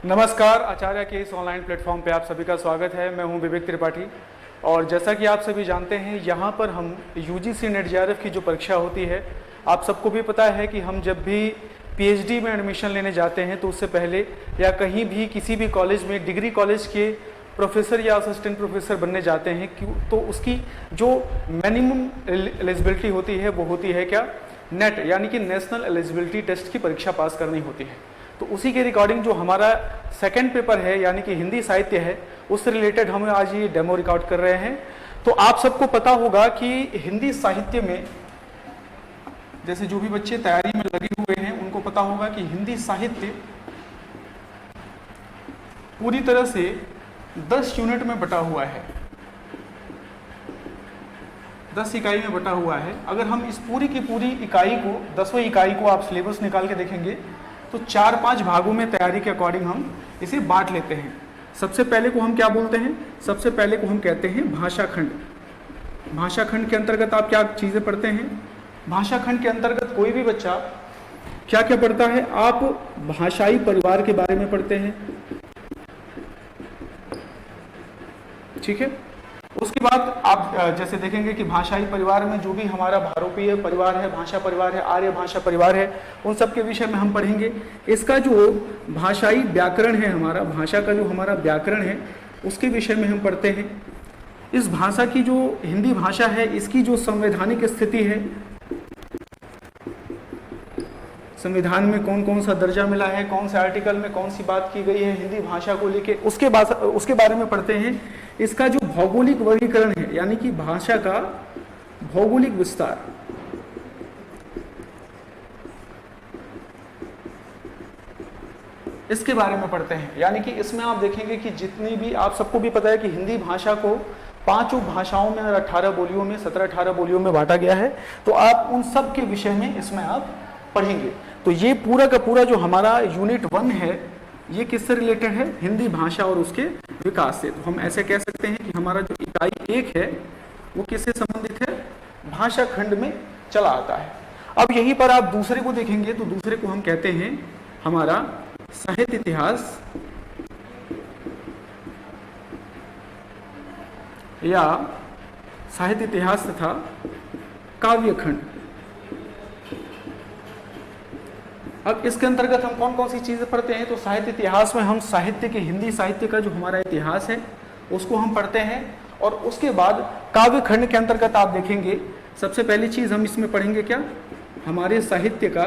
नमस्कार, आचार्य के इस ऑनलाइन प्लेटफॉर्म पे आप सभी का स्वागत है। मैं हूं विवेक त्रिपाठी और जैसा कि आप सभी जानते हैं, यहां पर हम यूजीसी नेट जेआरएफ की जो परीक्षा होती है, आप सबको भी पता है कि हम जब भी पीएचडी में एडमिशन लेने जाते हैं तो उससे पहले या कहीं भी किसी भी कॉलेज में डिग्री कॉलेज के प्रोफेसर या असिस्टेंट प्रोफेसर बनने जाते हैं तो उसकी जो मिनिमम एलिजिबिलिटी होती है वो होती है क्या, नेट यानी कि नेशनल एलिजिबिलिटी टेस्ट की परीक्षा पास करनी होती है। तो उसी के रिकॉर्डिंग जो हमारा सेकंड पेपर है यानी कि हिंदी साहित्य है, उससे रिलेटेड हम आज ये डेमो रिकॉर्ड कर रहे हैं। तो आप सबको पता होगा कि हिंदी साहित्य में, जैसे जो भी बच्चे तैयारी में लगे हुए हैं उनको पता होगा कि हिंदी साहित्य पूरी तरह से 10 यूनिट में बटा हुआ है, 10 इकाई में बटा हुआ है। अगर हम इस पूरी की पूरी इकाई को, 10वीं इकाई को आप सिलेबस निकाल के देखेंगे तो 4-5 भागों में तैयारी के अकॉर्डिंग हम इसे बांट लेते हैं। सबसे पहले को हम क्या बोलते हैं? सबसे पहले को हम कहते हैं भाषा खंड। भाषा खंड के अंतर्गत आप क्या चीजें पढ़ते हैं? भाषा खंड के अंतर्गत कोई भी बच्चा क्या क्या पढ़ता है? आप भाषाई परिवार के बारे में पढ़ते हैं, ठीक है। उसके बाद आप जैसे देखेंगे कि भाषाई परिवार में जो भी हमारा भारोपीय परिवार है, भाषा परिवार है, आर्य भाषा परिवार है, उन सब के विषय में हम पढ़ेंगे। इसका जो भाषाई व्याकरण है, हमारा भाषा का जो हमारा व्याकरण है, उसके विषय में हम पढ़ते हैं। इस भाषा की जो हिंदी भाषा है, इसकी जो संवैधानिक स्थिति है, संविधान में कौन कौन सा दर्जा मिला है, कौन से आर्टिकल में कौन सी बात की गई है हिंदी भाषा को लेके, उसके बारे में पढ़ते हैं। इसका जो भौगोलिक वर्गीकरण है यानी कि भाषा का भौगोलिक विस्तार, इसके बारे में पढ़ते हैं। यानी कि इसमें आप देखेंगे कि जितनी भी, आप सबको भी पता है कि हिंदी भाषा को 5 भाषाओं में और 18 बोलियों में, 17-18 बोलियों में बांटा गया है। तो आप उन सब के विषय में इसमें आप पढ़ेंगे। तो ये पूरा का पूरा जो हमारा यूनिट 1 है, ये किससे रिलेटेड है? हिंदी भाषा और उसके विकास से। तो हम ऐसे कह सकते हैं कि हमारा जो इकाई 1 है वो किससे संबंधित है? भाषा खंड में चला आता है। अब यहीं पर आप दूसरे को देखेंगे तो दूसरे को हम कहते हैं हमारा साहित्य इतिहास या साहित्य इतिहास तथा काव्य खंड। अब इसके अंतर्गत हम कौन कौन सी चीजें पढ़ते हैं? तो साहित्य इतिहास में हम साहित्य के, हिंदी साहित्य का जो हमारा इतिहास है उसको हम पढ़ते हैं। और उसके बाद काव्य खंड के अंतर्गत आप देखेंगे, सबसे पहली चीज हम इसमें पढ़ेंगे क्या? हमारे साहित्य का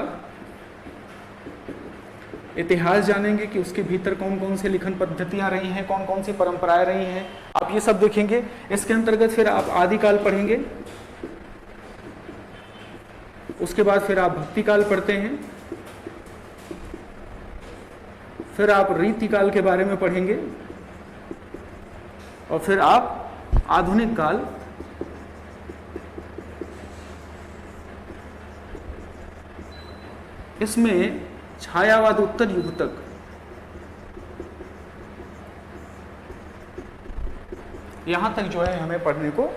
इतिहास जानेंगे कि उसके भीतर कौन कौन से लिखन पद्धतियां रही हैं, कौन कौन सी परंपराएं रही हैं, आप ये सब देखेंगे। इसके अंतर्गत फिर आप आदिकाल पढ़ेंगे, उसके बाद फिर आप भक्तिकाल पढ़ते हैं, फिर आप रीतिकाल के बारे में पढ़ेंगे और फिर आप आधुनिक काल, इसमें छायावाद उत्तर युग तक, यहां तक जो है हमें पढ़ने को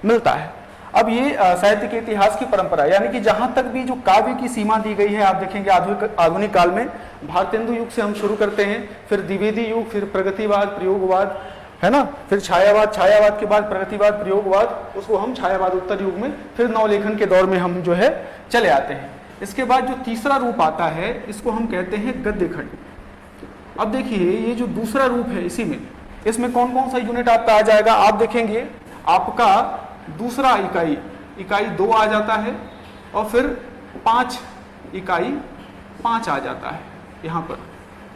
मिलता है। अब ये साहित्य के इतिहास की परंपरा, यानी कि जहां तक भी जो काव्य की सीमा दी गई है, आप देखेंगे आधुनिक काल में भारतेंदु युग से हम शुरू करते हैं, फिर द्विवेदी युग, फिर प्रगतिवाद, प्रयोगवाद, है ना, फिर छायावाद, छायावाद के बाद प्रगतिवाद, प्रयोगवाद, उसको हम छायावाद उत्तर युग में, फिर नवलेखन के दौर में हम जो है चले आते हैं। इसके बाद जो तीसरा रूप आता है, इसको हम कहते हैं गद्य खंड। अब देखिए, ये जो दूसरा रूप है, इसी में, इसमें कौन कौन सा यूनिट आपका आ जाएगा? आप देखेंगे आपका दूसरा इकाई 2 आ जाता है और फिर 5 इकाई 5 आ जाता है। यहाँ पर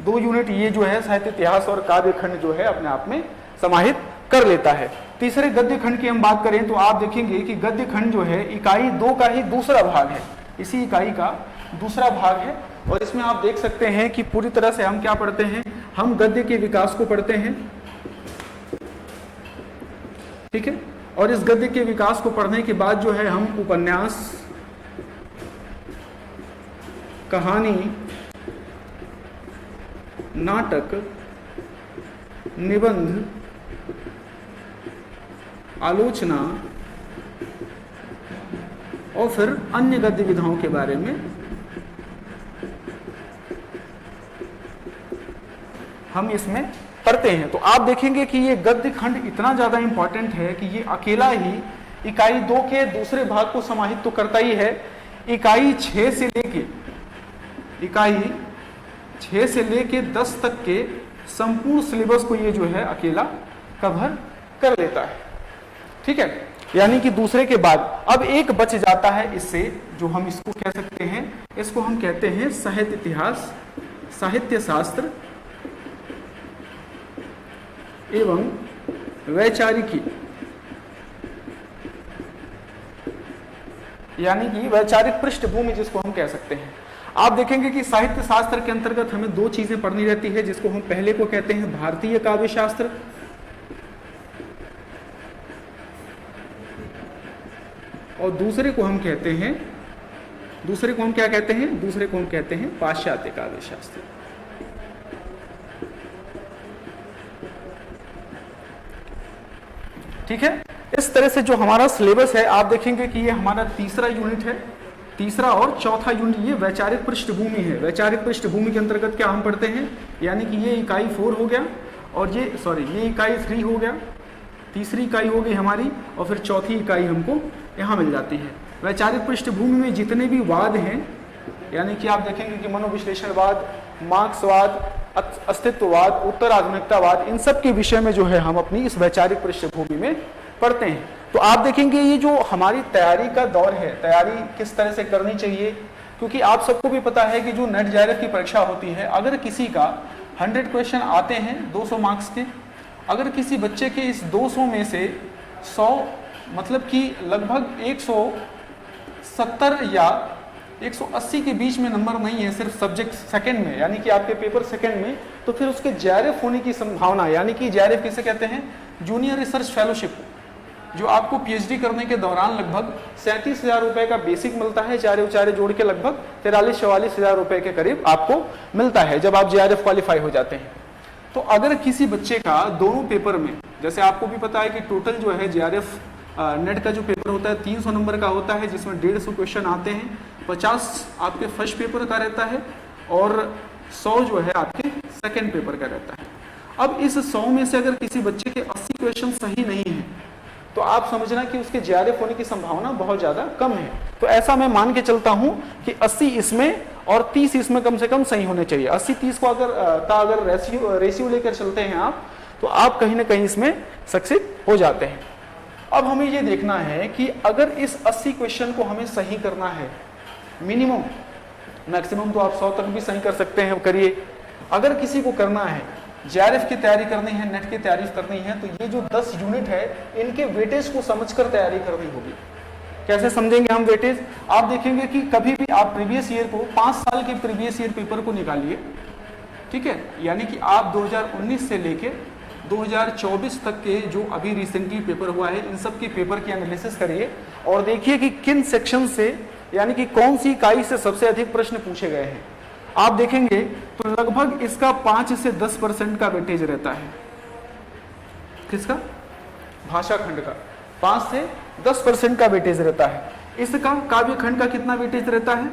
2 यूनिट ये जो है साहित्य इतिहास और काव्य खंड जो है अपने आप में समाहित कर लेता है। तीसरे गद्य खंड की हम बात करें तो आप देखेंगे कि गद्य खंड जो है इकाई 2 का ही दूसरा भाग है, इसी इकाई का दूसरा भाग है। और इसमें आप देख सकते हैं कि पूरी तरह से हम क्या पढ़ते हैं? हम गद्य के विकास को पढ़ते हैं, ठीक है। और इस गद्य के विकास को पढ़ने के बाद जो है हम उपन्यास, कहानी, नाटक, निबंध, आलोचना और फिर अन्य गद्य विधाओं के बारे में हम इसमें पढ़ते हैं। तो आप देखेंगे कि ये गद्य खंड इतना ज्यादा इंपॉर्टेंट है कि ये अकेला ही इकाई 2 के दूसरे भाग को समाहित तो करता ही है, इकाई 6 से लेके 10 तक के संपूर्ण सिलेबस को ये जो है अकेला कवर कर लेता है। ठीक है, यानी कि दूसरे के बाद अब एक बच जाता है इससे, जो हम इसको कह सकते हैं, इसको हम कहते हैं साहित्य इतिहास, साहित्य शास्त्र एवं वैचारिकी, यानी कि वैचारिक पृष्ठभूमि जिसको हम कह सकते हैं। आप देखेंगे कि साहित्य शास्त्र के अंतर्गत हमें 2 चीजें पढ़नी रहती है, जिसको हम पहले को कहते हैं भारतीय काव्य शास्त्र और दूसरे को हम कहते हैं, दूसरे को हम क्या कहते हैं, दूसरे को हम कहते हैं पाश्चात्य काव्य शास्त्र। ठीक है, इस तरह से जो हमारा सिलेबस है आप देखेंगे कि ये हमारा तीसरा यूनिट है, तीसरा और चौथा यूनिट ये वैचारिक पृष्ठभूमि है। वैचारिक पृष्ठभूमि के अंतर्गत क्या हम पढ़ते हैं, यानी कि ये इकाई 4 हो गया और ये इकाई 3 हो गया, तीसरी इकाई हो गई हमारी और फिर चौथी इकाई हमको यहाँ मिल जाती है। वैचारिक पृष्ठभूमि में जितने भी वाद हैं, यानी कि आप देखेंगे कि मनोविश्लेषणवाद, मार्क्सवाद, अस्तित्ववाद, उत्तर आधुनिकतावाद, इन सब के विषय में जो है हम अपनी इस वैचारिक पृष्ठभूमि में पढ़ते हैं। तो आप देखेंगे ये जो हमारी तैयारी का दौर है, तैयारी किस तरह से करनी चाहिए, क्योंकि आप सबको भी पता है कि जो नेट जेआरएफ की परीक्षा होती है, अगर किसी का 100 क्वेश्चन आते हैं 200 मार्क्स के, अगर किसी बच्चे के इस 200 में से 100 मतलब कि लगभग 170 या 180 के बीच में नंबर नहीं है सिर्फ सब्जेक्ट सेकंड में, यानी कि आपके पेपर सेकंड में, तो फिर उसके जेआरएफ होने की संभावना, यानी कि जेआरएफ किसे कहते हैं, जूनियर रिसर्च फेलोशिप, जो आपको पीएचडी करने के दौरान लगभग 37,000 रुपए का बेसिक मिलता है, चारे उचारे जोड़ के लगभग 43-44 हजार रुपए के करीब आपको मिलता है जब आप जेआरएफ क्वालिफाई हो जाते हैं। तो अगर किसी बच्चे का दोनों पेपर में, जैसे आपको भी पता है कि टोटल जो है जेआरएफ नेट का जो पेपर होता है 300 नंबर का होता है, जिसमें 150 क्वेश्चन आते हैं, 50 आपके फर्स्ट पेपर का रहता है और 100 जो है आपके सेकंड पेपर का रहता है। अब इस 100 में से अगर किसी बच्चे के 80 क्वेश्चन सही नहीं है तो आप समझना कि उसके जेआरएफ होने की संभावना बहुत ज्यादा कम है। तो ऐसा मैं मान के चलता हूं कि 80 इसमें और 30 इसमें कम से कम सही होने चाहिए। 80-30 को अगर रेशियो लेकर चलते हैं आप, तो आप कहीं ना कहीं इसमें सक्सेस हो जाते हैं। अब हमें ये देखना है कि अगर इस 80 क्वेश्चन को हमें सही करना है, मिनिमम, मैक्सिमम तो आप 100 तक भी सही कर सकते हैं, करिए। अगर किसी को करना है, जेआरएफ की तैयारी करनी है, नेट की तैयारी करनी है, तो ये जो 10 यूनिट है इनके वेटेज को समझकर तैयारी करनी होगी। कैसे समझेंगे हम वेटेज? आप देखेंगे कि कभी भी आप प्रीवियस ईयर को, 5 साल के प्रीवियस ईयर पेपर को निकालिए, ठीक है, यानी कि आप 2019 से लेके 2024 तक के जो अभी रिसेंटली पेपर हुआ है, इन सब के पेपर की एनालिसिस करिए और देखिए कि किन सेक्शन से, यानी कि कौन सी इकाई से सबसे अधिक प्रश्न पूछे गए हैं। आप देखेंगे तो लगभग इसका 5 से 10% का वेटेज रहता है। किसका? भाषा खंड का 5 से 10% का वेटेज रहता है। इसका काव्य खंड का कितना वेटेज रहता है?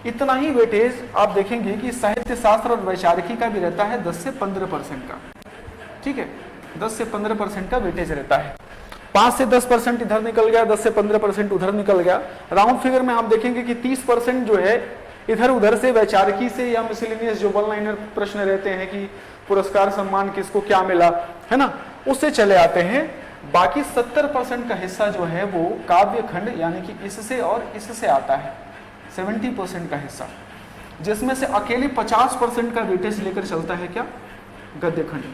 इतना ही वेटेज आप देखेंगे कि साहित्य शास्त्र और वैचारिकी का भी रहता है 10 से 15% का। ठीक है, 10 से 15% का वेटेज रहता है। 5 से 10% इधर निकल गया, 10 से 15% उधर निकल गया। राउंड फिगर में आप देखेंगे कि 30% जो है इधर उधर से, वैचारिकी से या मिसलेनियस जो वन लाइनर प्रश्न रहते हैं कि पुरस्कार सम्मान किसको क्या मिला, है ना, उससे चले आते हैं। बाकी 70% का हिस्सा जो है वो काव्य खंड, यानी कि इससे और इससे आता है, 70% का हिस्सा, जिसमें से अकेले 50% का वेटेज लेकर चलता है क्या? गद्य खंड।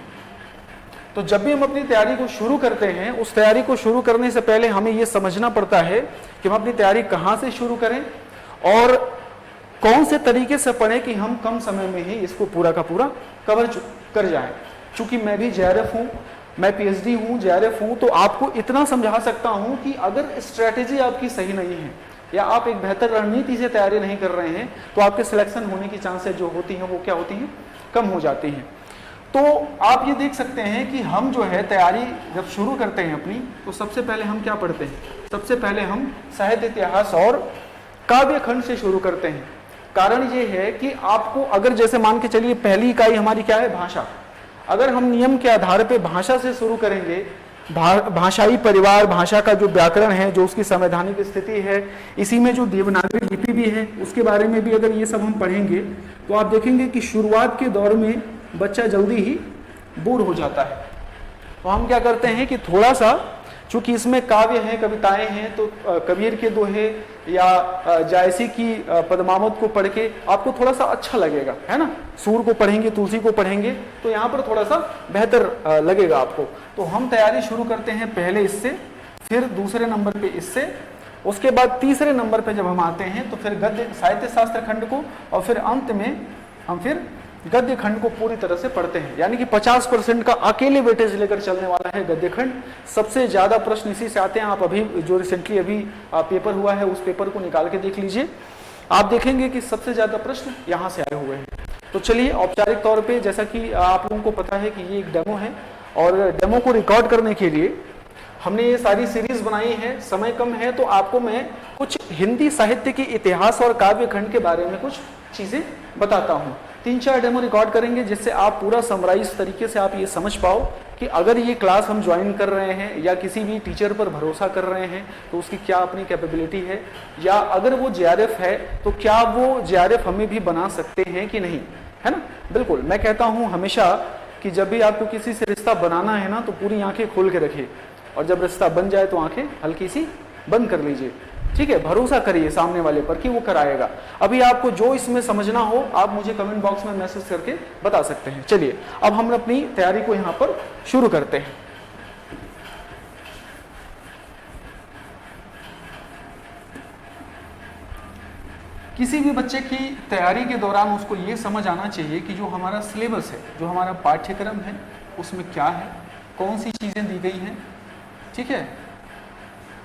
तो जब भी हम अपनी तैयारी को शुरू करते हैं, उस तैयारी को शुरू करने से पहले हमें यह समझना पड़ता है कि हम अपनी तैयारी कहां से शुरू करें और कौन से तरीके से पढ़ें कि हम कम समय में ही इसको पूरा का पूरा कवर कर जाएं। चूंकि मैं भी जेआरएफ हूं, मैं पीएचडी हूं, जेआरएफ हूं, तो आपको इतना समझा सकता हूं कि अगर स्ट्रेटेजी आपकी सही नहीं है या आप एक बेहतर रणनीति से तैयारी नहीं कर रहे हैं, तो आपके सिलेक्शन होने की चांसेस जो होती हैं वो क्या होती हैं? कम हो जाती हैं। तो आप ये देख सकते हैं कि हम जो है तैयारी जब शुरू करते हैं अपनी, तो सबसे पहले हम क्या पढ़ते हैं? सबसे पहले हम साहित्य इतिहास और काव्य खंड से शुरू करते हैं। कारण ये है कि आपको, अगर जैसे मान के चलिए पहली इकाई हमारी क्या है? भाषा। अगर हम नियम के आधार पे भाषा से शुरू करेंगे, भाषाई परिवार, भाषा का जो व्याकरण है, जो उसकी संवैधानिक स्थिति है, इसी में जो देवनागरी लिपि भी है उसके बारे में भी अगर ये सब हम पढ़ेंगे तो आप देखेंगे कि शुरुआत के दौर में बच्चा जल्दी ही बोर हो जाता है। तो हम क्या करते हैं कि थोड़ा सा, चूंकि इसमें काव्य हैं, कविताएं हैं, तो कबीर के दोहे या जायसी की पद्मावत को पढ़ के आपको थोड़ा सा अच्छा लगेगा, है ना। सूर को पढ़ेंगे, तुलसी को पढ़ेंगे तो यहाँ पर थोड़ा सा बेहतर लगेगा आपको। तो हम तैयारी शुरू करते हैं पहले इससे, फिर दूसरे नंबर पे इससे, उसके बाद तीसरे नंबर पे जब हम आते हैं तो फिर गद्य साहित्य शास्त्र खंड को, और फिर अंत में हम फिर गद्य खंड को पूरी तरह से पढ़ते हैं। यानी कि 50% का अकेले वेटेज लेकर चलने वाला है गद्य खंड। सबसे ज्यादा प्रश्न इसी से आते हैं। आप अभी जो रिसेंटली अभी पेपर हुआ है उस पेपर को निकाल के देख लीजिए, आप देखेंगे कि सबसे ज्यादा प्रश्न यहाँ से आए हुए हैं। तो चलिए औपचारिक तौर पे, जैसा कि आप लोगों को पता है कि ये एक डेमो है, और डेमो को रिकॉर्ड करने के लिए हमने ये सारी सीरीज बनाई है। समय कम है तो आपको मैं कुछ हिंदी साहित्य के इतिहास और काव्य खंड के बारे में कुछ चीजें बताता हूँ। 3-4 डेमो रिकॉर्ड करेंगे जिससे आप पूरा समराइज तरीके से आप ये समझ पाओ कि अगर ये क्लास हम ज्वाइन कर रहे हैं या किसी भी टीचर पर भरोसा कर रहे हैं तो उसकी क्या अपनी कैपेबिलिटी है, या अगर वो जेआरएफ है तो क्या वो जेआरएफ हमें भी बना सकते हैं कि नहीं, है ना। बिल्कुल, मैं कहता हूँ हमेशा कि जब भी आपको किसी से रिश्ता बनाना है ना तो पूरी आंखें खोल के रखिए, और जब रिश्ता बन जाए तो आंखें हल्की सी बंद कर लीजिए, ठीक है। भरोसा करिए सामने वाले पर कि वो कराएगा। अभी आपको जो इसमें समझना हो आप मुझे कमेंट बॉक्स में मैसेज करके बता सकते हैं। चलिए अब हम अपनी तैयारी को यहाँ पर शुरू करते हैं। किसी भी बच्चे की तैयारी के दौरान उसको ये समझ आना चाहिए कि जो हमारा सिलेबस है, जो हमारा पाठ्यक्रम है, उसमें क्या है, कौन सी चीजें दी गई हैं, ठीक है।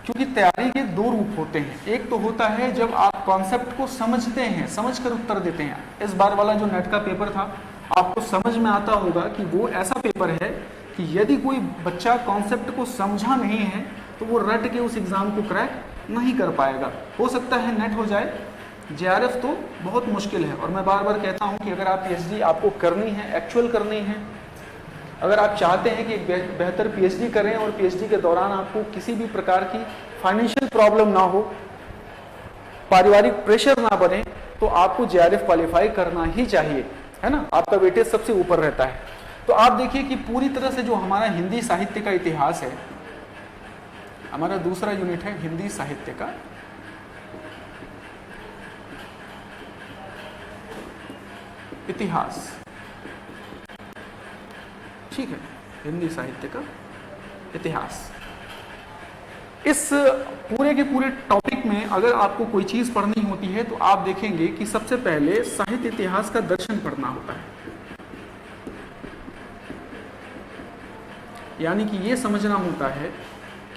क्योंकि तैयारी के 2 रूप होते हैं। एक तो होता है जब आप कॉन्सेप्ट को समझते हैं, समझकर उत्तर देते हैं। इस बार वाला जो नेट का पेपर था आपको समझ में आता होगा कि वो ऐसा पेपर है कि यदि कोई बच्चा कॉन्सेप्ट को समझा नहीं है तो वो रट के उस एग्जाम को क्रैक नहीं कर पाएगा। हो सकता है नेट हो जाए, जेआरएफ तो बहुत मुश्किल है। और मैं बार बार कहता हूँ कि अगर आप पीएचडी आपको करनी है, एक्चुअल करनी है, अगर आप चाहते हैं कि एक बेहतर पीएचडी करें और पीएचडी के दौरान आपको किसी भी प्रकार की फाइनेंशियल प्रॉब्लम ना हो, पारिवारिक प्रेशर ना बने, तो आपको जेआरएफ क्वालिफाई करना ही चाहिए, है ना। आपका वेटेज सबसे ऊपर रहता है। तो आप देखिए कि पूरी तरह से जो हमारा हिंदी साहित्य का इतिहास है, हमारा दूसरा यूनिट है हिंदी साहित्य का इतिहास, ठीक है, हिंदी साहित्य का इतिहास। इस पूरे के पूरे टॉपिक में अगर आपको कोई चीज पढ़नी होती है तो आप देखेंगे कि सबसे पहले साहित्य इतिहास का दर्शन पढ़ना होता है। यानी कि ये समझना होता है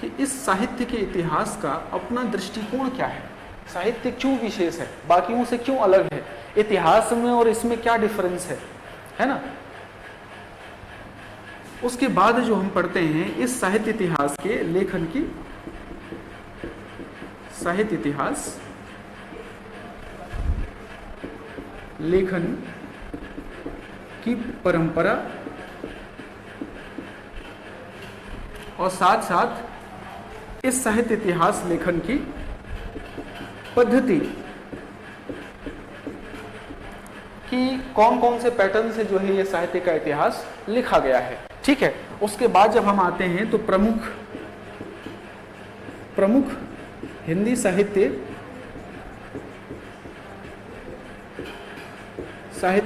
कि इस साहित्य के इतिहास का अपना दृष्टिकोण क्या है, साहित्य क्यों विशेष है, बाकियों से क्यों अलग है, इतिहास में और इसमें क्या डिफरेंस है ना। उसके बाद जो हम पढ़ते हैं इस साहित्य इतिहास के लेखन की, साहित्य इतिहास लेखन की परंपरा, और साथ साथ इस साहित्य इतिहास लेखन की पद्धति कि कौन कौन से पैटर्न से जो है ये साहित्य का इतिहास लिखा गया है, ठीक है। उसके बाद जब हम आते हैं तो प्रमुख हिंदी साहित्य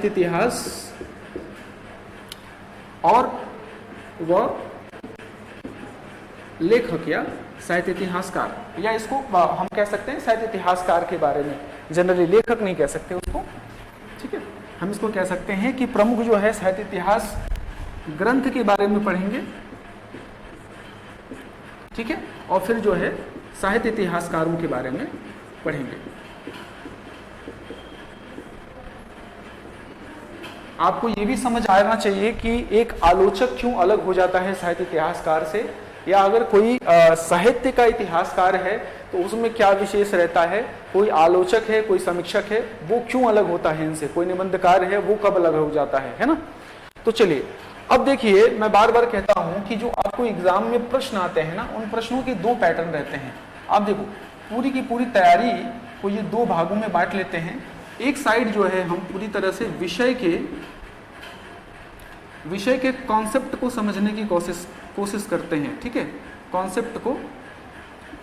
इतिहास और वह लेखक या साहित्य इतिहासकार, या इसको हम कह सकते हैं साहित्य इतिहासकार के बारे में, जनरली लेखक नहीं कह सकते उसको, ठीक है। हम इसको कह सकते हैं कि प्रमुख जो है साहित्य इतिहास ग्रंथ के बारे में पढ़ेंगे, ठीक है, और फिर जो है साहित्य इतिहासकारों के बारे में पढ़ेंगे। आपको ये भी समझ आना चाहिए कि एक आलोचक क्यों अलग हो जाता है साहित्य इतिहासकार से, या अगर कोई साहित्य का इतिहासकार है तो उसमें क्या विशेष रहता है, कोई आलोचक है, कोई समीक्षक है, वो क्यों अलग होता है इनसे, कोई निबंधकार है वो कब अलग हो जाता है ना। तो चलिए अब देखिए, मैं बार बार कहता हूं कि जो आपको एग्जाम में प्रश्न आते हैं ना, उन प्रश्नों के दो पैटर्न रहते हैं। आप देखो, पूरी की पूरी तैयारी को ये दो भागों में बांट लेते हैं। एक साइड जो है हम पूरी तरह से विषय के कॉन्सेप्ट को समझने की कोशिश करते हैं, ठीक है, कॉन्सेप्ट को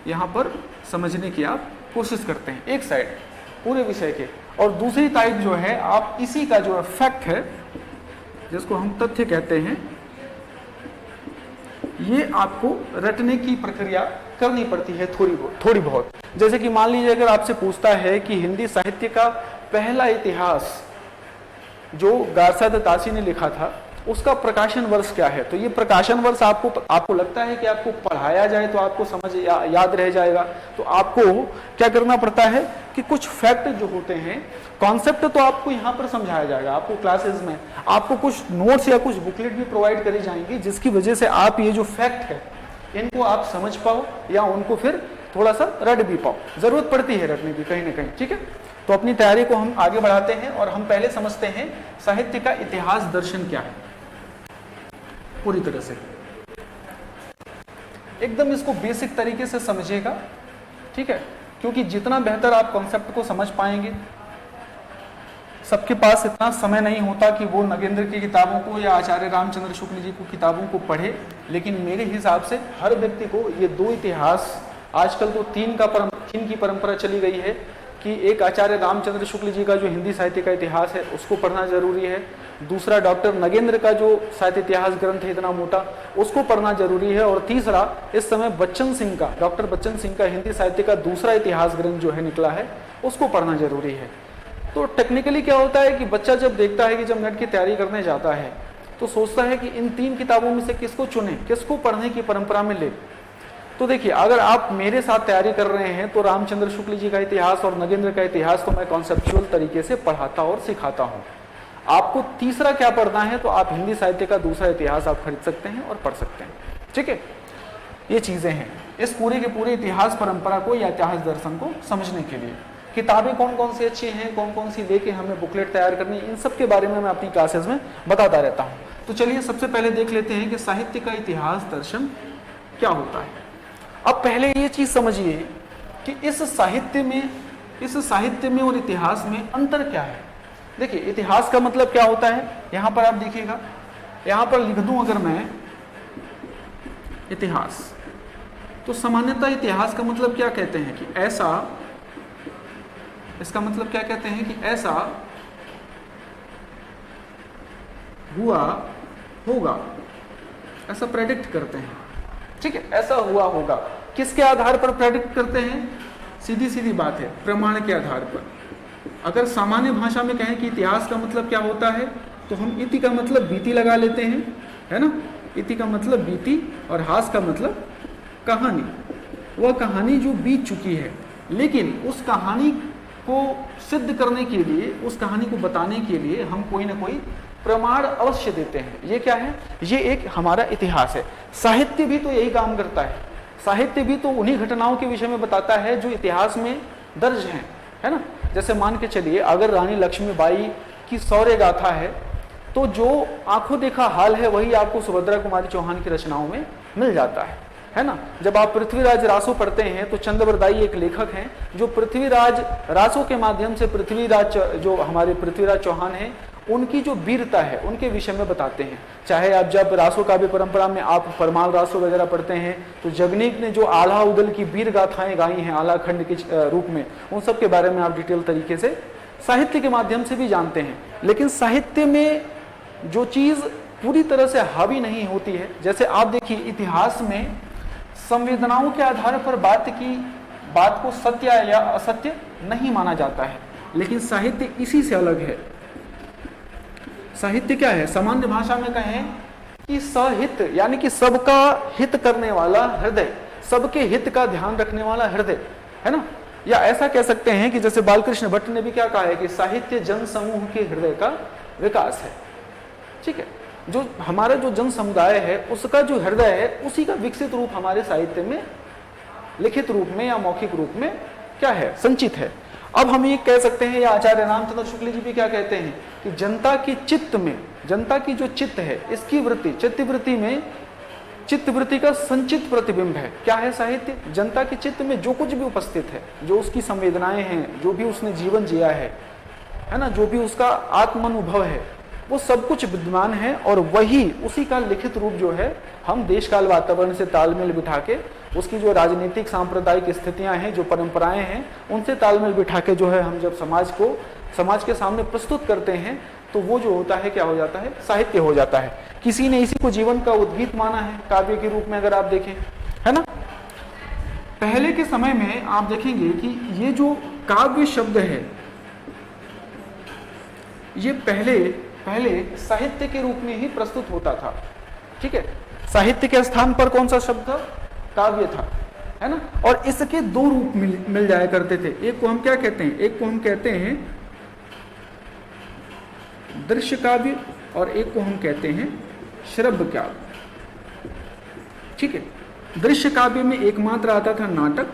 यहाँ पर समझने की आप कोशिश करते हैं, एक साइड पूरे विषय के। और दूसरी साइड जो है आप इसी का जो फैक्ट है, जिसको हम तथ्य कहते हैं, ये आपको रटने की प्रक्रिया करनी पड़ती है थोड़ी बहुत। जैसे कि मान लीजिए अगर आपसे पूछता है कि हिंदी साहित्य का पहला इतिहास जो गारसा दत्तासी ने लिखा था, उसका प्रकाशन वर्ष क्या है, तो ये प्रकाशन वर्ष आपको लगता है कि आपको पढ़ाया जाए तो आपको समझ याद रह जाएगा। तो आपको क्या करना पड़ता है कि कुछ फैक्ट जो होते हैं, कॉन्सेप्ट तो आपको यहाँ पर समझाया जाएगा, आपको क्लासेस में आपको कुछ नोट्स या कुछ बुकलेट भी प्रोवाइड करी जाएंगी, जिसकी वजह से आप ये जो फैक्ट है इनको आप समझ पाओ या उनको फिर थोड़ा सा रट भी पाओ। जरूरत पड़ती है रटने की कहीं ना कहीं, ठीक है। तो अपनी तैयारी को हम आगे बढ़ाते हैं और हम पहले समझते हैं साहित्य का इतिहास दर्शन क्या है पूरी तरह से। एकदम इसको बेसिक तरीके से समझिएगा, ठीक है, क्योंकि जितना बेहतर आप कॉन्सेप्ट को समझ पाएंगे, सबके पास इतना समय नहीं होता कि वो नगेंद्र की किताबों को या आचार्य रामचंद्र शुक्ल जी की किताबों को पढ़े, लेकिन मेरे हिसाब से हर व्यक्ति को ये दो इतिहास, आजकल तो तीन की परंपरा चली गई है कि एक आचार्य रामचंद्र शुक्ल जी का जो हिंदी साहित्य का इतिहास है उसको पढ़ना जरूरी है, दूसरा डॉक्टर नगेंद्र का जो साहित्य इतिहास ग्रंथ है इतना मोटा, उसको पढ़ना जरूरी है, और तीसरा इस समय बच्चन सिंह का, डॉक्टर बच्चन सिंह का हिंदी साहित्य का दूसरा इतिहास ग्रंथ जो है निकला है, उसको पढ़ना जरूरी है। तो टेक्निकली क्या होता है कि बच्चा जब देखता है कि जब नेट की तैयारी करने जाता है तो सोचता है कि इन तीन किताबों में से किसको चुने, किसको पढ़ने की परंपरा में ले। तो देखिए, अगर आप मेरे साथ तैयारी कर रहे हैं तो रामचंद्र शुक्ल जी का इतिहास और नगेंद्र का इतिहास तो मैं कॉन्सेप्चुअल तरीके से पढ़ाता और सिखाता हूँ। आपको तीसरा क्या पढ़ना है तो आप हिंदी साहित्य का दूसरा इतिहास आप खरीद सकते हैं और पढ़ सकते हैं, ठीक है। ये चीजें हैं इस पूरे के पूरे इतिहास परंपरा को या इतिहास दर्शन को समझने के लिए। किताबें कौन कौन सी अच्छी हैं, कौन कौन सी लेके हमें बुकलेट तैयार करनी, इन सब के बारे में मैं अपनी क्लासेस में बताता रहता हूँ। तो चलिए सबसे पहले देख लेते हैं कि साहित्य का इतिहास दर्शन क्या होता है। अब पहले ये चीज समझिए कि इस साहित्य में और इतिहास में अंतर क्या है। देखिए, इतिहास का मतलब क्या होता है, यहां पर आप देखिएगा, यहां पर लिख दूं अगर मैं इतिहास, तो सामान्यतः इतिहास का मतलब क्या कहते हैं कि ऐसा, इसका मतलब क्या कहते हैं कि ऐसा हुआ होगा, ऐसा प्रेडिक्ट करते हैं, ठीक है, ऐसा हुआ होगा। किसके आधार पर प्रेडिक्ट करते हैं, सीधी सीधी बात है, प्रमाण के आधार पर। अगर सामान्य भाषा में कहें कि इतिहास का मतलब क्या होता है, तो हम इति का मतलब बीती लगा लेते हैं, है ना, इति का मतलब बीती और हास का मतलब कहानी, वह कहानी जो बीत चुकी है। लेकिन उस कहानी को सिद्ध करने के लिए, उस कहानी को बताने के लिए हम कोई ना कोई प्रमाण अवश्य देते हैं। ये क्या है, ये एक हमारा इतिहास है। साहित्य भी तो यही काम करता है, साहित्य भी तो उन्हीं घटनाओं के विषय में बताता है जो इतिहास में दर्ज हैं, है ना। जैसे मान के चलिए, अगर रानी लक्ष्मीबाई की शौर्य गाथा है तो जो आंखों देखा हाल है वही आपको सुभद्रा कुमारी चौहान की रचनाओं में मिल जाता है ना। जब आप पृथ्वीराज रासो पढ़ते हैं तो चंद्रवरदाई एक लेखक हैं जो पृथ्वीराज रासो के माध्यम से पृथ्वीराज, जो हमारे पृथ्वीराज चौहान हैं, उनकी जो वीरता है उनके विषय में बताते हैं। चाहे आप जब रासो काव्य परंपरा में आप परमाल रासो वगैरह पढ़ते हैं तो जगनीक ने जो आल्हा उदल की वीर गाथाएं गाई हैं आल्हा खंड के रूप में, उन सब के बारे में आप डिटेल तरीके से साहित्य के माध्यम से भी जानते हैं। लेकिन साहित्य में जो चीज पूरी तरह से हावी नहीं होती है, जैसे आप देखिए इतिहास में संवेदनाओं के आधार पर बात को सत्य या असत्य नहीं माना जाता है, लेकिन साहित्य इसी से अलग है। साहित्य क्या है, सामान्य भाषा में कहें कि सहित, यानी कि सबका हित करने वाला हृदय, सबके हित का ध्यान रखने वाला हृदय, है ना। या ऐसा कह सकते हैं कि जैसे बालकृष्ण भट्ट ने भी क्या कहा है कि साहित्य जन समूह के हृदय का विकास है, ठीक है। जो हमारा जो जन समुदाय है उसका जो हृदय है उसी का विकसित रूप हमारे साहित्य में लिखित रूप में या मौखिक रूप में क्या है, संचित है। अब हम ये कह सकते हैं, या आचार्य रामचंद्र शुक्ल जी भी क्या कहते हैं कि जनता की चित्त में, जनता की जो चित्त है इसकी वृत्ति, चित्तवृत्ति में, चित्तवृत्ति का संचित प्रतिबिंब है क्या है साहित्य। जनता के चित्त में जो कुछ भी उपस्थित है, जो उसकी संवेदनाएं हैं, जो भी उसने जीवन जिया है ना, जो भी उसका आत्मानुभव है, वो सब कुछ विद्यमान है, और वही उसी का लिखित रूप जो है हम देश काल वातावरण से तालमेल बिठा के, उसकी जो राजनीतिक सांप्रदायिक स्थितियां हैं, जो परंपराएं हैं, उनसे तालमेल बिठा के जो है हम जब समाज के सामने प्रस्तुत करते हैं, तो वो जो होता है क्या हो जाता है, साहित्य हो जाता है। किसी ने इसी को जीवन का उद्गीत माना है काव्य के रूप में, अगर आप देखें, है ना। पहले के समय में आप देखेंगे कि ये जो काव्य शब्द है, ये पहले साहित्य के रूप में ही प्रस्तुत होता था, ठीक है। साहित्य के स्थान पर कौन सा शब्द था, काव्य था, है ना। और इसके दो रूप मिल जाया करते थे। एक को हम क्या कहते हैं, एक को हम कहते हैं दृश्य काव्य, और एक को हम कहते हैं श्रव्य काव्य, ठीक है। दृश्य काव्य में एकमात्र आता था नाटक,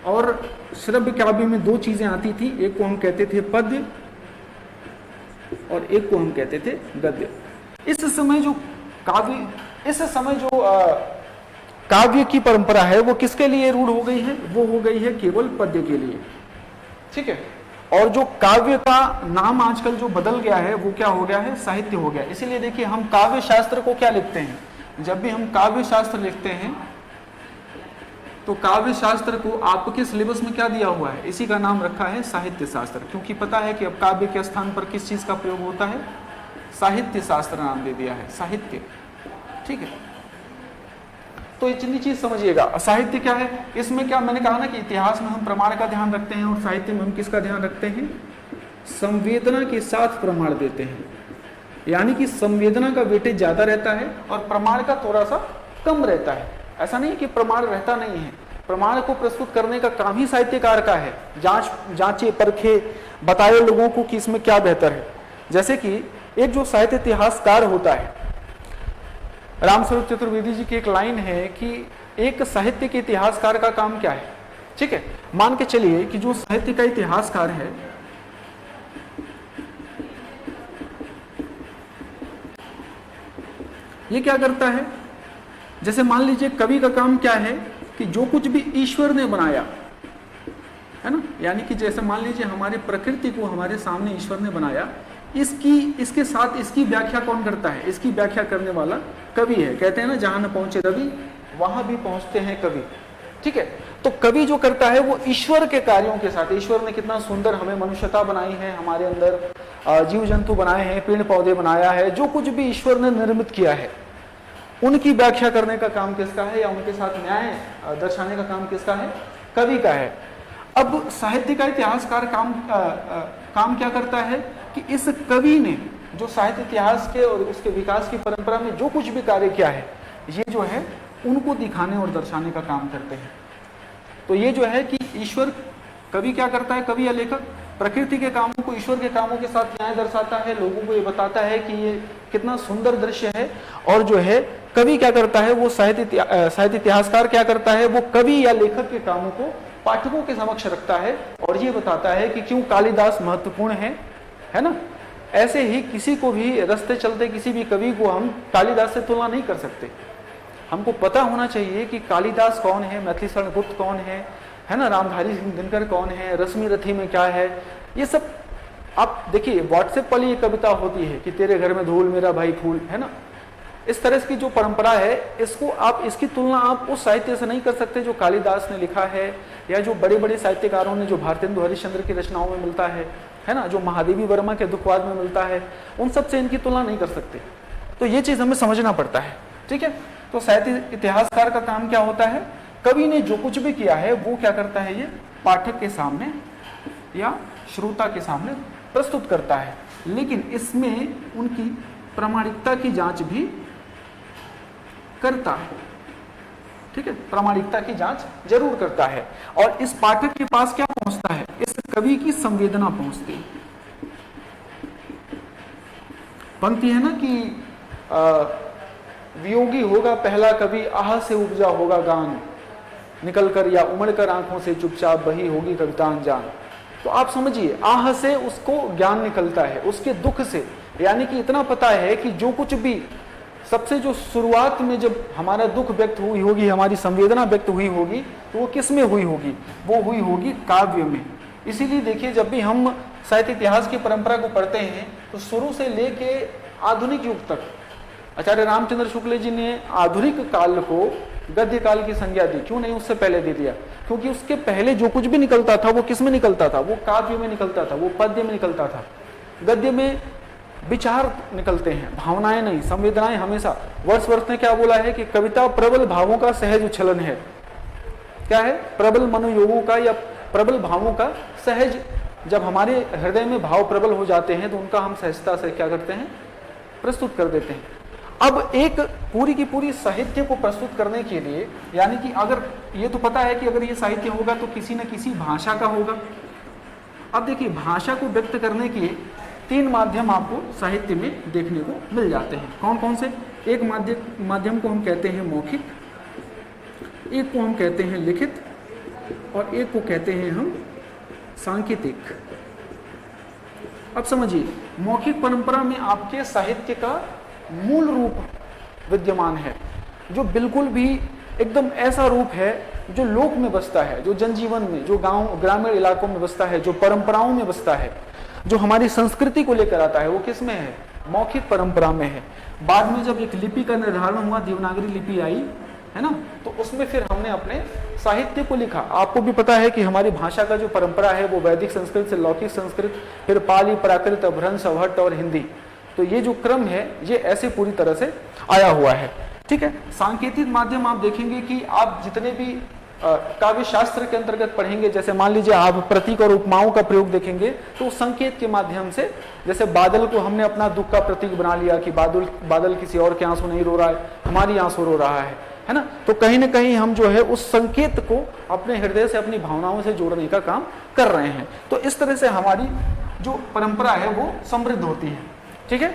और श्रव्य काव्य में दो चीजें आती थी, एक को हम कहते थे पद्य और एक को हम कहते थे गद्य। इस समय जो काव्य की परंपरा है वो किसके लिए रूढ़ हो गई है, वो हो गई है केवल पद्य के लिए, ठीक है। और जो काव्य का नाम आजकल जो बदल गया है वो क्या हो गया है, साहित्य हो गया। इसीलिए देखिए हम काव्य शास्त्र को क्या लिखते हैं, जब भी हम काव्य शास्त्र लिखते हैं तो काव्य शास्त्र को आपके सिलेबस में क्या दिया हुआ है, इसी का नाम रखा है साहित्य शास्त्र, क्योंकि पता है कि अब काव्य के स्थान पर किस चीज का प्रयोग होता है, साहित्य शास्त्र नाम दे दिया है, साहित्य, ठीक है। तो इतनी चीज समझिएगा। साहित्य क्या है, इसमें क्या मैंने कहा ना कि इतिहास में हम प्रमाण का ध्यान रखते हैं और साहित्य में हम किसका ध्यान रखते हैं, संवेदना के साथ प्रमाण देते हैं। यानी कि संवेदना का वेटेज ज्यादा रहता है और प्रमाण का थोड़ा सा कम रहता है। ऐसा नहीं कि प्रमाण रहता नहीं है, प्रमाण को प्रस्तुत करने का काम ही साहित्यकार का है, जांचे परखे बताए लोगों को कि इसमें क्या बेहतर है। जैसे कि एक जो साहित्य इतिहासकार होता है, रामस्वरूप चतुर्वेदी जी की एक लाइन है कि एक साहित्य के इतिहासकार का काम क्या है, ठीक है। मान के चलिए कि जो साहित्य का इतिहासकार है ये क्या करता है, जैसे मान लीजिए कवि का काम क्या है कि जो कुछ भी ईश्वर ने बनाया है ना, यानी कि जैसे मान लीजिए हमारी प्रकृति को हमारे सामने ईश्वर ने बनाया, इसके साथ इसकी व्याख्या कौन करता है, इसकी व्याख्या करने वाला कवि है। कहते हैं ना जहां न पहुंचे रवि वहां भी पहुंचते हैं कवि, ठीक है। तो कवि जो करता है वो ईश्वर के कार्यों के साथ, ईश्वर ने कितना सुंदर हमें मनुष्यता बनाई है, हमारे अंदर जीव जंतु बनाए हैं, पेड़ पौधे बनाया है, जो कुछ भी ईश्वर ने निर्मित किया है उनकी व्याख्या करने का काम किसका है, या उनके साथ न्याय दर्शाने का काम किसका है, कवि का है। अब साहित्य का इतिहासकार काम क्या करता है कि इस कवि ने जो साहित्य इतिहास के और उसके विकास की परंपरा में जो कुछ भी कार्य किया है, ये जो है उनको दिखाने और दर्शाने का काम करते हैं। तो ये जो है कि ईश्वर, कवि क्या करता है, कवि या लेखक प्रकृति के कामों को ईश्वर के कामों के साथ न्याय दर्शाता है, लोगों को ये बताता है कि ये कितना सुंदर दृश्य है। और जो है कवि क्या करता है, वो साहित्य इतिहासकार क्या करता है, वो कवि या लेखक के कामों को पाठकों के समक्ष रखता है और ये बताता है कि क्यों कालिदास महत्वपूर्ण है ना। ऐसे ही किसी को भी रास्ते चलते किसी भी कवि को हम कालिदास से तुलना नहीं कर सकते। हमको पता होना चाहिए कि कालिदास कौन है, मैथिली शरण गुप्त कौन है ना, रामधारी सिंह दिनकर कौन है, रश्मि रथी में क्या है, ये सब आप देखिए। व्हाट्सएप पर ये कविता होती है कि तेरे घर में धूल मेरा भाई फूल, है ना। इस तरह की जो परंपरा है, इसको आप, इसकी तुलना आप उस साहित्य से नहीं कर सकते जो कालिदास ने लिखा है, या जो बड़े बड़े साहित्यकारों ने, जो भारतेंदु हरिश्चंद्र की रचनाओं में मिलता है ना, जो महादेवी वर्मा के दुखवाद में मिलता है, उन सब से इनकी तुलना नहीं कर सकते। तो ये चीज हमें समझना पड़ता है, ठीक है। तो साहित्य इतिहासकार का काम क्या होता है, कवि ने जो कुछ भी किया है वो क्या करता है, ये पाठक के सामने या श्रोता के सामने प्रस्तुत करता है, लेकिन इसमें उनकी प्रामाणिकता की जांच भी करता है, ठीक है। प्रामाणिकता की जांच जरूर करता है। और इस पाठक के पास क्या पहुंचता है, इस कवि की संवेदना पहुंचती है। पंक्ति है ना कि वियोगी होगा पहला कवि, आह से उपजा होगा गान, निकलकर या उमड़कर आंखों से चुपचाप बही होगी कविता अनजान। तो आप समझिए, आह से उसको ज्ञान निकलता है, उसके दुख से, यानी कि इतना पता है कि जो कुछ भी सबसे जो शुरुआत में जब हमारा दुख व्यक्त हुई होगी, हमारी संवेदना व्यक्त हुई होगी, तो वो किस में हुई होगी? वो हुई होगी काव्य में। इसीलिए देखिए, जब भी हम साहित्य इतिहास की परंपरा को पढ़ते हैं तो शुरू से लेके आधुनिक युग तक आचार्य रामचंद्र शुक्ल जी ने आधुनिक काल को गद्य काल की संज्ञा दी। क्यों नहीं उससे पहले दे दिया? क्योंकि उसके पहले जो कुछ भी निकलता था वो किस में निकलता था? वो काव्य में निकलता था, वो पद्य में निकलता था। गद्य में विचार निकलते हैं, भावनाएं नहीं, संवेदनाएं हमेशा। वर्ड्सवर्थ ने क्या बोला है कि कविता प्रबल भावों का सहज उच्छलन है। क्या है? प्रबल मनोयोगों का या प्रबल भावों का सहज, जब हमारे हृदय में भाव प्रबल हो जाते हैं तो उनका हम सहजता से क्या करते हैं? प्रस्तुत कर देते हैं। अब एक पूरी की पूरी साहित्य को प्रस्तुत करने के लिए, यानी कि अगर ये तो पता है कि अगर ये साहित्य होगा तो किसी न किसी भाषा का होगा। अब देखिए, भाषा को व्यक्त करने के 3 माध्यम आपको साहित्य में देखने को मिल जाते हैं। कौन कौन से? एक माध्यम को हम कहते हैं मौखिक, एक को हम कहते हैं लिखित, और एक को कहते हैं हम सांकेतिक। अब समझिए, मौखिक परंपरा में आपके साहित्य का मूल रूप विद्यमान है, जो बिल्कुल भी एकदम ऐसा रूप है जो लोक में बसता है, जो जनजीवन में, जो गांव ग्रामीण इलाकों में बसता है, जो परंपराओं में बसता है, जो हमारी संस्कृति को लेकर आता है, वो किस में है? मौखिक परंपरा में है। बाद में जब एक लिपि का निर्धारण हुआ, देवनागरी लिपि आई है ना, तो उसमें फिर हमने अपने साहित्य को लिखा। आपको भी पता है कि हमारी भाषा का जो परंपरा है वो वैदिक संस्कृत से लौकिक संस्कृत, फिर पाली, प्राकृत, अभ्रंश, अवहट्ट और हिंदी। तो ये जो क्रम है ये ऐसे पूरी तरह से आया हुआ है। ठीक है। सांकेतिक माध्यम आप देखेंगे कि आप जितने भी काव्य शास्त्र के अंतर्गत पढ़ेंगे, जैसे मान लीजिए आप प्रतीक और उपमाओं का प्रयोग देखेंगे तो संकेत के माध्यम से, जैसे बादल को हमने अपना दुख का प्रतीक बना लिया कि बादल किसी और के आंसू नहीं रो रहा है, हमारी आंसू रो रहा है ना। तो कहीं ना कहीं हम जो है उस संकेत को अपने हृदय से, अपनी भावनाओं से जोड़ने का काम कर रहे हैं। तो इस तरह से हमारी जो परंपरा है वो समृद्ध होती है। ठीक है।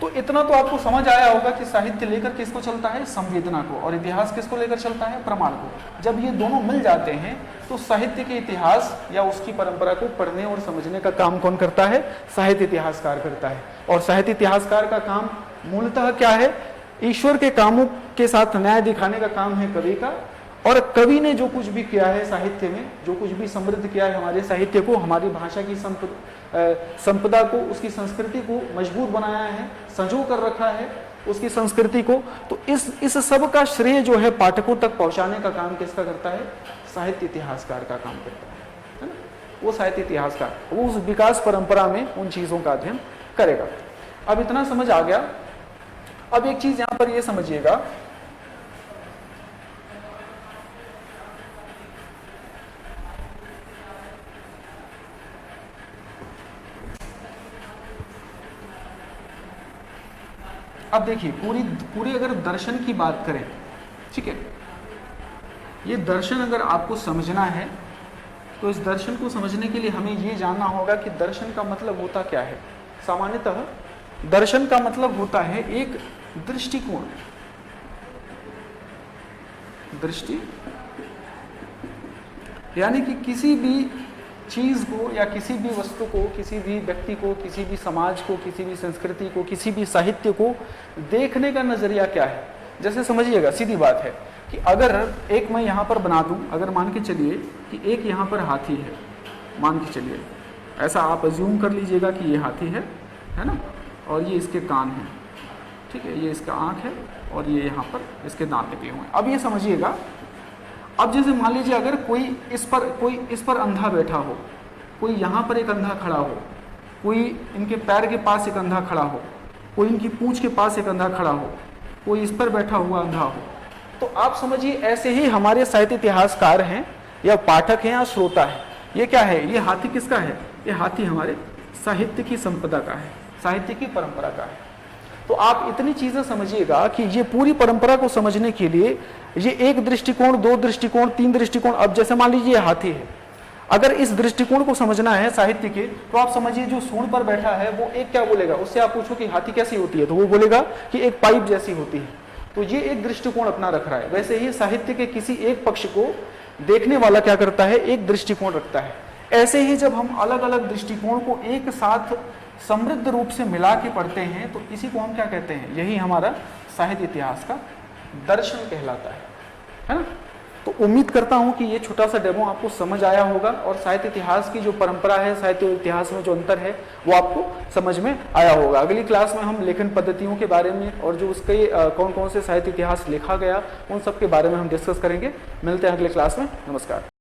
तो इतना तो आपको समझ आया होगा कि साहित्य लेकर किसको चलता है? संवेदना को। और इतिहास किसको लेकर चलता है? प्रमाण को। जब ये दोनों मिल जाते हैं तो साहित्य के इतिहास या उसकी परंपरा को पढ़ने और समझने का काम कौन करता है? साहित्य इतिहासकार करता है। और साहित्य इतिहासकार का काम मूलतः क्या है? ईश्वर के कामों के साथ न्याय दिखाने का काम है कवि का। और कवि ने जो कुछ भी किया है साहित्य में, जो कुछ भी समृद्ध किया है हमारे साहित्य को, हमारी भाषा की संपदा को, उसकी संस्कृति को मजबूत बनाया है, संजो कर रखा है उसकी संस्कृति को, तो इस सब का श्रेय जो है पाठकों तक पहुंचाने का काम किसका करता है? साहित्य इतिहासकार का काम करता है ना। वो साहित्य इतिहासकार वो उस विकास परंपरा में उन चीजों का अध्ययन करेगा। अब इतना समझ आ गया। अब एक चीज यहां पर ये समझिएगा, अब देखिए पूरी अगर दर्शन की बात करें, ठीक है, ये दर्शन अगर आपको समझना है तो इस दर्शन को समझने के लिए हमें ये जानना होगा कि दर्शन का मतलब होता क्या है। सामान्यतः दर्शन का मतलब होता है एक दृष्टिकोण, दृष्टि, यानी कि किसी भी चीज को या किसी भी वस्तु को, किसी भी व्यक्ति को, किसी भी समाज को, किसी भी संस्कृति को, किसी भी साहित्य को देखने का नजरिया क्या है। जैसे समझिएगा, सीधी बात है कि अगर एक मैं यहाँ पर बना दूं, अगर मान के चलिए कि एक यहाँ पर हाथी है, मान के चलिए ऐसा आप अज्यूम कर लीजिएगा कि ये हाथी है ना, और ये इसके कान हैं, ठीक है, ये इसका आँख है और ये यहाँ पर इसके दांत निकले हुए हैं। अब ये समझिएगा, अब जैसे मान लीजिए अगर कोई इस पर अंधा बैठा हो, कोई यहाँ पर एक अंधा खड़ा हो, कोई इनके पैर के पास एक अंधा खड़ा हो, कोई इनकी पूंछ के पास एक अंधा खड़ा हो, कोई इस पर बैठा हुआ अंधा हो, तो आप समझिए ऐसे ही हमारे साहित्य इतिहासकार हैं या पाठक हैं या श्रोता है। ये क्या है? ये हाथी किसका है? ये हाथी हमारे साहित्य की संपदा का है, साहित्य की परंपरा का है। तो आप इतनी चीजें समझिएगा कि ये पूरी परंपरा को समझने के लिए ये एक दृष्टिकोण, 2 दृष्टिकोण, 3 दृष्टिकोण। अब जैसे मान लीजिए ये हाथी है, अगर इस दृष्टिकोण को समझना है साहित्य के, तो आप समझिए जो सूंड पर बैठा है वो एक क्या बोलेगा, उससे आप पूछो कि हाथी कैसी होती है, तो वो बोलेगा कि एक पाइप जैसी होती है। तो ये एक दृष्टिकोण अपना रख रहा है। वैसे ही साहित्य के किसी एक पक्ष को देखने वाला क्या करता है, एक दृष्टिकोण रखता है। ऐसे ही जब हम अलग अलग दृष्टिकोण को एक साथ समृद्ध रूप से मिला के पढ़ते हैं तो इसी को हम क्या कहते हैं, यही हमारा साहित्य इतिहास का दर्शन कहलाता है ना। तो उम्मीद करता हूं कि ये छोटा सा डेमो आपको समझ आया होगा और साहित्य इतिहास की जो परंपरा है, साहित्य इतिहास में जो अंतर है वो आपको समझ में आया होगा। अगली क्लास में हम लेखन पद्धतियों के बारे में और जो उसके कौन कौन से साहित्य इतिहास लिखा गया उन सब के बारे में हम डिस्कस करेंगे। मिलते हैं अगले क्लास में। नमस्कार।